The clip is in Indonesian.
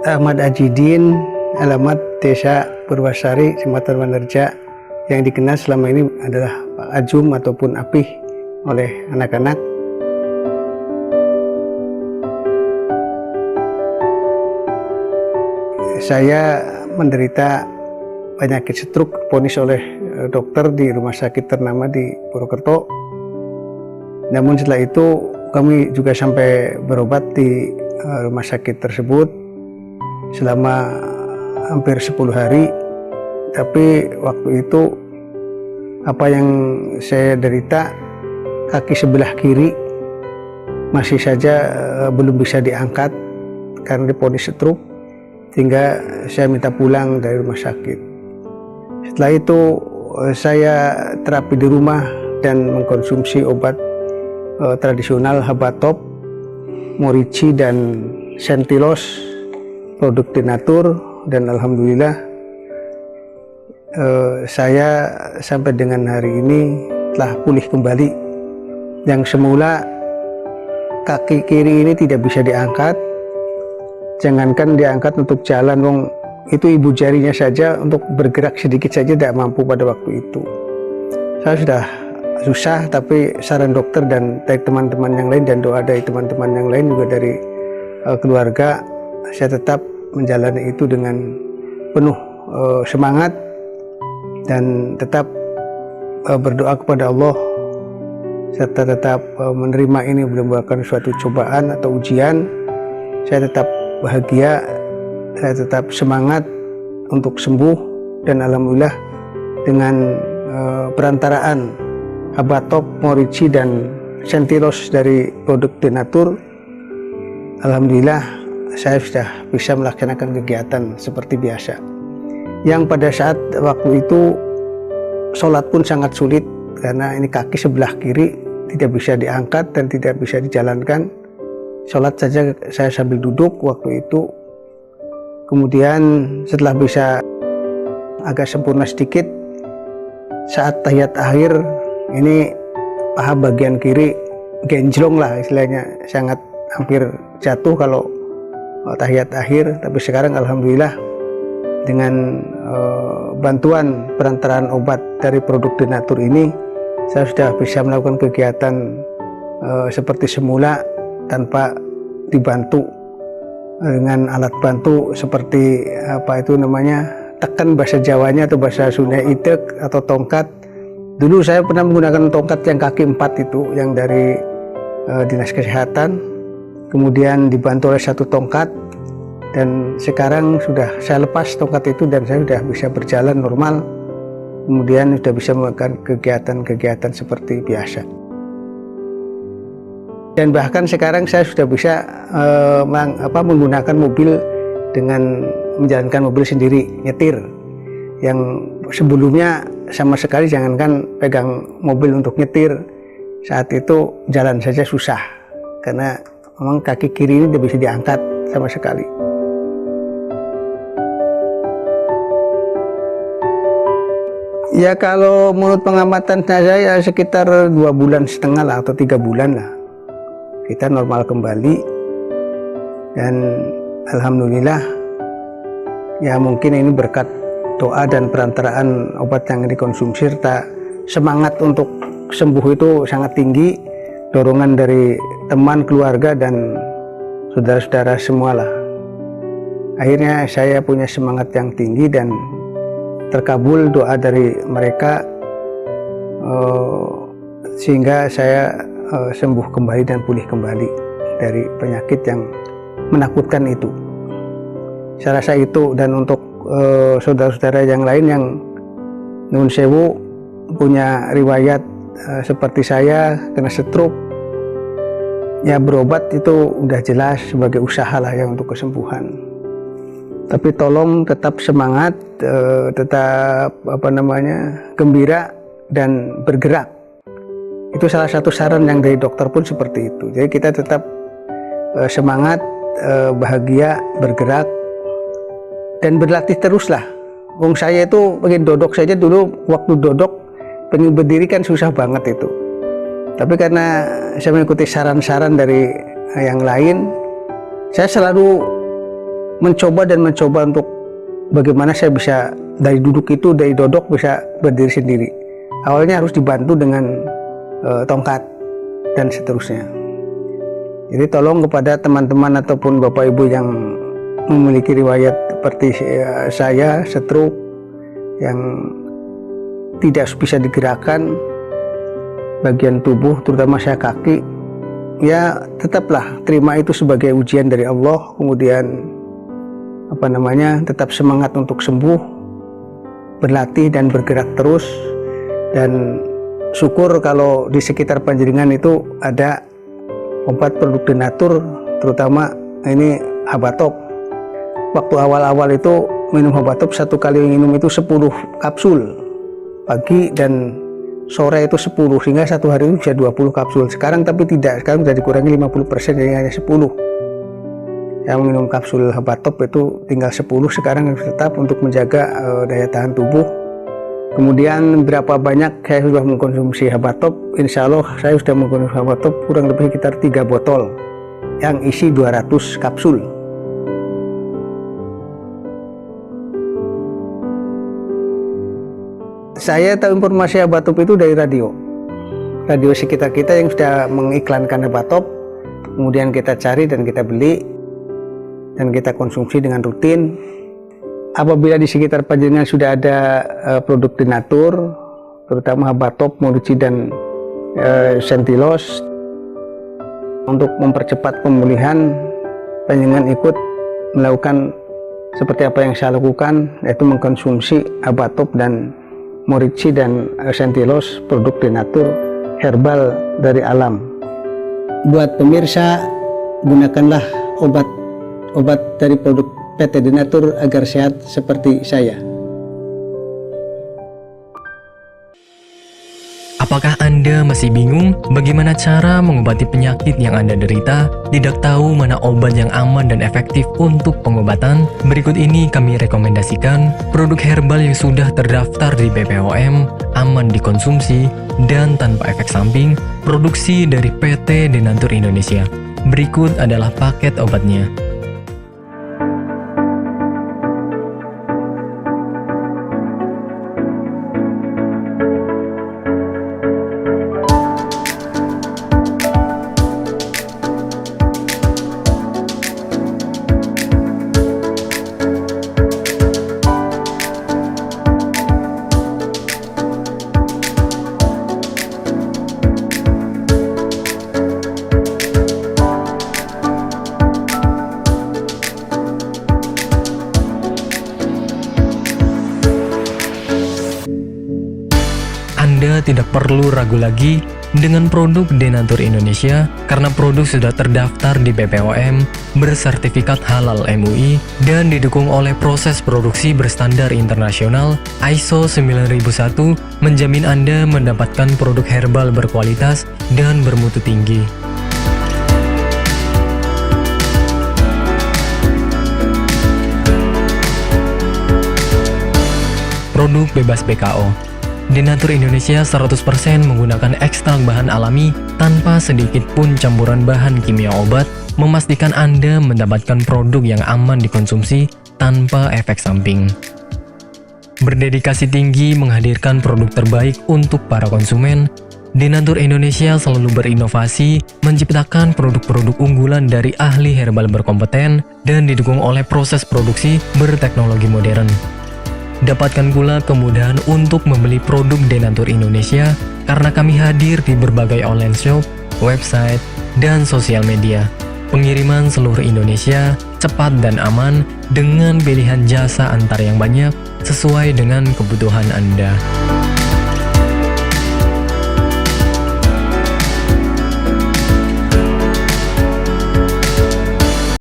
Ahmad Ajidin, alamat Desa Purwasari, Kecamatan Wanerja, yang dikenal selama ini adalah Pak Ajum ataupun Apih oleh anak-anak. Saya menderita penyakit stroke, divonis oleh dokter di rumah sakit ternama di Purwokerto. Namun setelah itu kami juga sampai berobat di rumah sakit tersebut selama hampir 10 hari. Tapi waktu itu apa yang saya derita, kaki sebelah kiri masih saja belum bisa diangkat karena divonis stroke, sehingga saya minta pulang dari rumah sakit. Setelah itu saya terapi di rumah dan mengkonsumsi obat tradisional Habatop, Morici dan Sentilos, produk Denatur, dan alhamdulillah saya sampai dengan hari ini telah pulih kembali. Yang semula kaki kiri ini tidak bisa diangkat, jangankan diangkat untuk jalan, wong itu ibu jarinya saja untuk bergerak sedikit saja tidak mampu pada waktu itu. Saya sudah susah, tapi saran dokter dan dari teman-teman yang lain dan doa dari teman-teman yang lain juga dari keluarga, saya tetap menjalani itu dengan penuh semangat dan tetap berdoa kepada Allah, serta tetap menerima ini merupakan suatu cobaan atau ujian. Saya tetap bahagia, saya tetap semangat untuk sembuh, dan alhamdulillah dengan perantaraan Habatop, Morici dan Sentilos dari produk Denatur, alhamdulillah saya sudah bisa melaksanakan kegiatan seperti biasa. Yang pada saat waktu itu sholat pun sangat sulit karena ini kaki sebelah kiri tidak bisa diangkat dan tidak bisa dijalankan. Sholat saja saya sambil duduk waktu itu. Kemudian setelah bisa agak sempurna sedikit, saat tahiyat akhir ini paha bagian kiri genjlong lah istilahnya, sangat hampir jatuh kalau tahiyat akhir. Tapi sekarang alhamdulillah dengan bantuan perantaraan obat dari produk Denatur ini, saya sudah bisa melakukan kegiatan seperti semula tanpa dibantu dengan alat bantu seperti apa itu namanya, tekan bahasa Jawanya atau bahasa Sunda itek atau tongkat. Dulu saya pernah menggunakan tongkat yang kaki 4 itu yang dari Dinas Kesehatan, kemudian dibantu oleh satu tongkat, dan sekarang sudah saya lepas tongkat itu dan saya sudah bisa berjalan normal, kemudian sudah bisa melakukan kegiatan-kegiatan seperti biasa. Dan bahkan sekarang saya sudah bisa menggunakan mobil dengan menjalankan mobil sendiri, nyetir, yang sebelumnya sama sekali jangankan pegang mobil untuk nyetir, saat itu jalan saja susah karena memang kaki kiri ini tidak bisa diangkat sama sekali. Ya kalau menurut pengamatan saya sekitar 2,5 bulan lah atau 3 bulan lah kita normal kembali, dan alhamdulillah ya mungkin ini berkat doa dan perantaraan obat yang dikonsumsi serta semangat untuk sembuh itu sangat tinggi, dorongan dari teman, keluarga dan saudara-saudara semualah. Akhirnya saya punya semangat yang tinggi dan terkabul doa dari mereka, sehingga saya sembuh kembali dan pulih kembali dari penyakit yang menakutkan itu. Saya rasa itu. Dan untuk saudara-saudara yang lain yang nuwun sewu punya riwayat seperti saya kena stroke, ya berobat itu udah jelas sebagai usaha lah ya untuk kesembuhan. Tapi tolong tetap semangat, tetap gembira dan bergerak. Itu salah satu saran yang dari dokter pun seperti itu. Jadi kita tetap semangat, bahagia, bergerak dan berlatih teruslah. Wong saya itu pengen dodok saja dulu, waktu dodok pengen berdiri kan susah banget itu. Tapi karena saya mengikuti saran-saran dari yang lain, saya selalu mencoba untuk bagaimana saya bisa dari dodok bisa berdiri sendiri. Awalnya harus dibantu dengan tongkat dan seterusnya. Jadi tolong kepada teman-teman ataupun bapak ibu yang memiliki riwayat seperti saya, stroke, yang tidak bisa digerakkan bagian tubuh, terutama saya kaki, ya tetaplah terima itu sebagai ujian dari Allah. Kemudian tetap semangat untuk sembuh, berlatih dan bergerak terus, dan syukur kalau di sekitar Panjenengan itu ada obat produk Denatur, terutama ini Habatop. Waktu awal-awal itu minum Habatop, satu kali minum itu 10 kapsul pagi dan sore itu 10, sehingga satu hari itu bisa 20 kapsul. Sekarang tapi tidak, sekarang sudah dikurangi 50%, jadi hanya 10. Yang minum kapsul Habatop itu tinggal 10 sekarang, tetap untuk menjaga daya tahan tubuh. Kemudian berapa banyak saya sudah mengkonsumsi Habatop? Insya Allah saya sudah mengkonsumsi Habatop kurang lebih sekitar 3 botol yang isi 200 kapsul. Saya tahu informasi Habatop itu dari radio sekitar kita yang sudah mengiklankan Habatop. Kemudian kita cari dan kita beli dan kita konsumsi dengan rutin. Apabila di sekitar Panjenengan sudah ada produk Denatur, terutama Habatop, Morici dan Sentilos, untuk mempercepat pemulihan, Panjenengan ikut melakukan seperti apa yang saya lakukan, yaitu mengkonsumsi Habatop dan Morici dan Sentilos, produk Denatur herbal dari alam. Buat pemirsa, gunakanlah obat dari produk PT Denatur agar sehat seperti saya. Apakah Anda masih bingung bagaimana cara mengobati penyakit yang Anda derita? Tidak tahu mana obat yang aman dan efektif untuk pengobatan? Berikut ini kami rekomendasikan produk herbal yang sudah terdaftar di BPOM, aman dikonsumsi, dan tanpa efek samping, produksi dari PT Denatur Indonesia. Berikut adalah paket obatnya. Anda tidak perlu ragu lagi dengan produk Denatur Indonesia karena produk sudah terdaftar di BPOM, bersertifikat halal MUI, dan didukung oleh proses produksi berstandar internasional ISO 9001, menjamin Anda mendapatkan produk herbal berkualitas dan bermutu tinggi. Produk bebas BKO. Denatur Indonesia 100% menggunakan ekstrak bahan alami tanpa sedikit pun campuran bahan kimia obat, memastikan Anda mendapatkan produk yang aman dikonsumsi tanpa efek samping. Berdedikasi tinggi menghadirkan produk terbaik untuk para konsumen, Denatur Indonesia selalu berinovasi, menciptakan produk-produk unggulan dari ahli herbal berkompeten dan didukung oleh proses produksi berteknologi modern. Dapatkan pula kemudahan untuk membeli produk Denatur Indonesia karena kami hadir di berbagai online shop, website, dan sosial media. Pengiriman seluruh Indonesia cepat dan aman dengan pilihan jasa antar yang banyak sesuai dengan kebutuhan Anda.